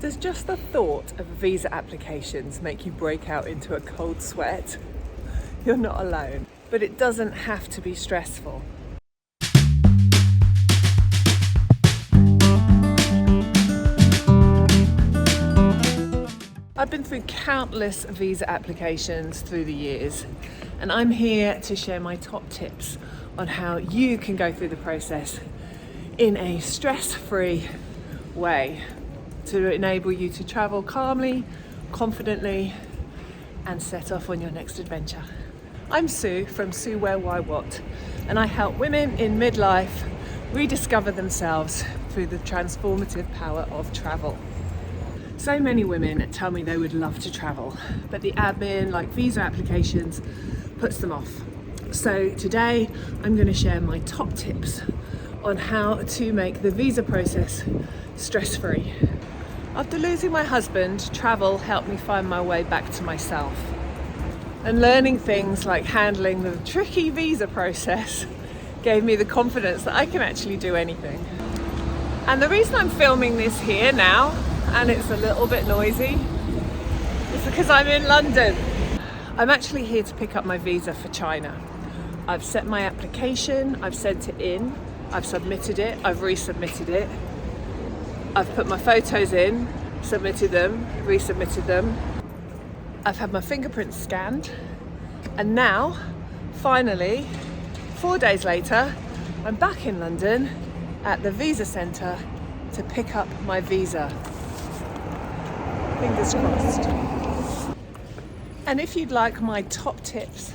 Does just the thought of visa applications make you break out into a cold sweat? You're not alone, but it doesn't have to be stressful. I've been through countless visa applications through the years, and I'm here to share my top tips on how you can go through the process in a stress-free way to enable you to travel calmly, confidently, and set off on your next adventure. I'm Sue from Sue Where Why What, and I help women in midlife rediscover themselves through the transformative power of travel. So many women tell me they would love to travel, but the admin, like visa applications, puts them off. So today I'm going to share my top tips on how to make the visa process stress-free. After losing my husband, travel helped me find my way back to myself. And learning things like handling the tricky visa process gave me the confidence that I can actually do anything. And the reason I'm filming this here now, and it's a little bit noisy, is because I'm in London. I'm actually here to pick up my visa for China. I've set my application, I've sent it in, I've submitted it, I've resubmitted it. I've put my photos in, submitted them, resubmitted them. I've had my fingerprints scanned, and now, finally, 4 days later, I'm back in London at the visa centre to pick up my visa. Fingers crossed. And if you'd like my top tips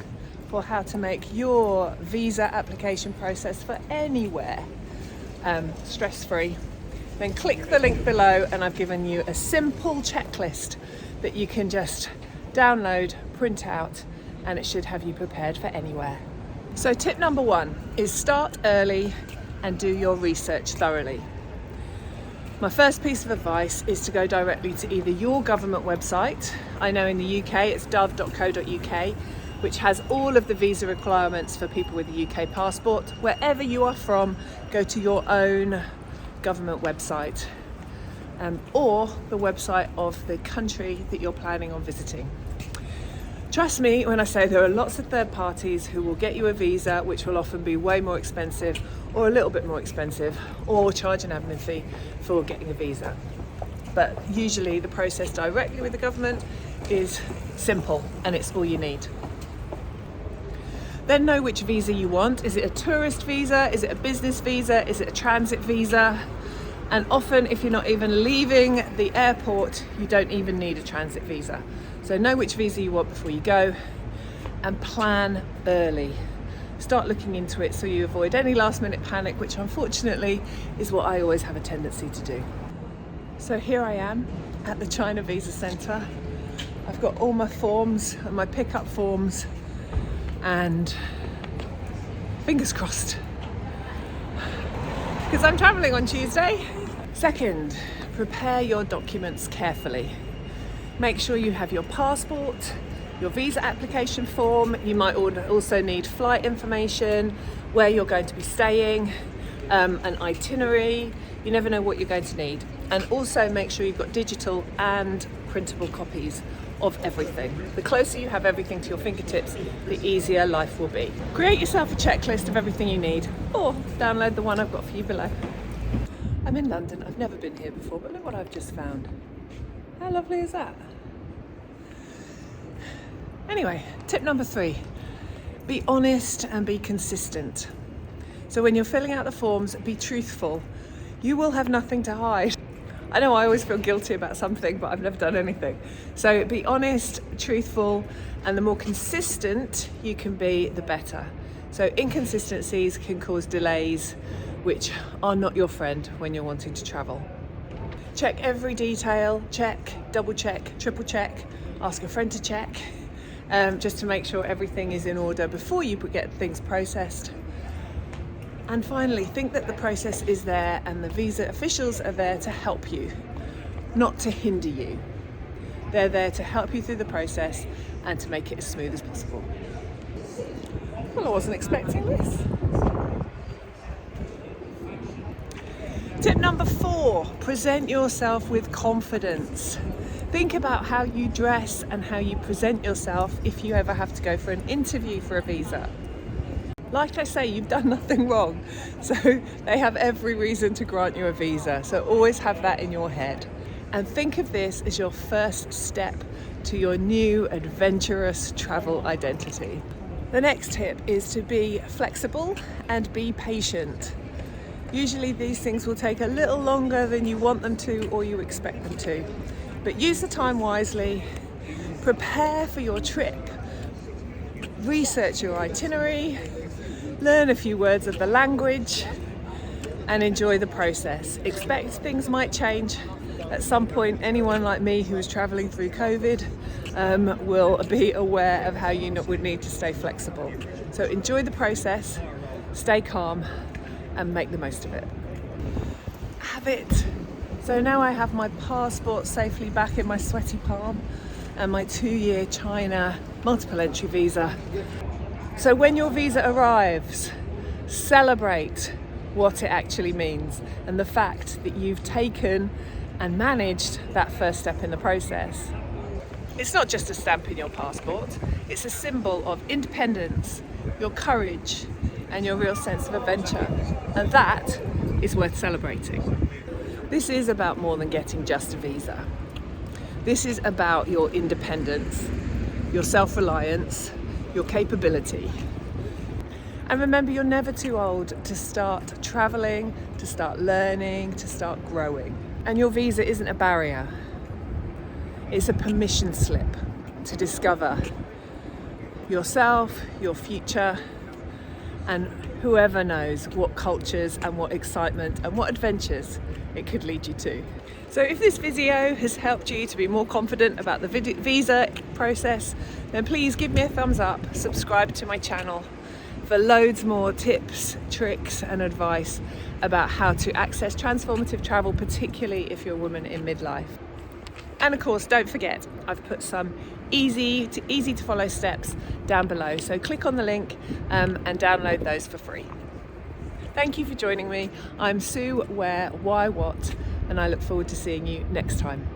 for how to make your visa application process for anywhere stress-free, then click the link below, and I've given you a simple checklist that you can just download, print out, and it should have you prepared for anywhere. So tip number 1 is start early and do your research thoroughly. My first piece of advice is to go directly to either your government website. I know in the UK it's dove.co.uk, which has all of the visa requirements for people with a UK passport. Wherever you are from, go to your own government website, or the website of the country that you're planning on visiting. Trust me when I say there are lots of third parties who will get you a visa, which will often be way more expensive or a little bit more expensive, or charge an admin fee for getting a visa. But usually the process directly with the government is simple, and it's all you need. Then know which visa you want. Is it a tourist visa? Is it a business visa? Is it a transit visa? And often, if you're not even leaving the airport, you don't even need a transit visa. So know which visa you want before you go, and plan early. Start looking into it so you avoid any last minute panic, which unfortunately is what I always have a tendency to do. So here I am at the China Visa Centre. I've got all my forms and my pickup forms, and fingers crossed, because I'm travelling on Tuesday. Second, prepare your documents carefully. Make sure you have your passport, your visa application form. You might also need flight information, where you're going to be staying, an itinerary. You never know what you're going to need. And also make sure you've got digital and printable copies of everything. The closer you have everything to your fingertips, the easier life will be. Create yourself a checklist of everything you need, or download the one I've got for you below. I'm in London. I've never been here before, but look what I've just found. How lovely is that? Anyway, tip number 3, be honest and be consistent. So when you're filling out the forms, be truthful. You will have nothing to hide. I know I always feel guilty about something, but I've never done anything. So be honest, truthful, and the more consistent you can be, the better. So inconsistencies can cause delays, which are not your friend when you're wanting to travel. Check every detail, check, double check, triple check, ask a friend to check, just to make sure everything is in order before you get things processed. And finally, think that the process is there and the visa officials are there to help you, not to hinder you. They're there to help you through the process and to make it as smooth as possible. Well, I wasn't expecting this. Tip number 4, present yourself with confidence. Think about how you dress and how you present yourself if you ever have to go for an interview for a visa. Like I say, you've done nothing wrong, so they have every reason to grant you a visa. So always have that in your head. And think of this as your first step to your new adventurous travel identity. The next tip is to be flexible and be patient. Usually these things will take a little longer than you want them to or you expect them to. But use the time wisely, prepare for your trip, research your itinerary, learn a few words of the language, and enjoy the process. Expect things might change. At some point, anyone like me who is traveling through COVID will be aware of how you would need to stay flexible. So enjoy the process, stay calm, and make the most of it. Have it. So now I have my passport safely back in my sweaty palm and my 2-year China multiple entry visa. So when your visa arrives, celebrate what it actually means and the fact that you've taken and managed that first step in the process. It's not just a stamp in your passport, it's a symbol of independence, your courage, and your real sense of adventure. And that is worth celebrating. This is about more than getting just a visa. This is about your independence, your self-reliance, your capability. And remember, you're never too old to start traveling, to start learning, to start growing. And your visa isn't a barrier. It's a permission slip to discover yourself, your future, and whoever knows what cultures and what excitement and what adventures it could lead you to. So if this video has helped you to be more confident about the visa process, then please give me a thumbs up, subscribe to my channel for loads more tips, tricks and advice about how to access transformative travel, particularly if you're a woman in midlife. And of course, don't forget, I've put some easy to follow steps down below. So click on the link and download those for free. Thank you for joining me. I'm Sue Where, Why, What, and I look forward to seeing you next time.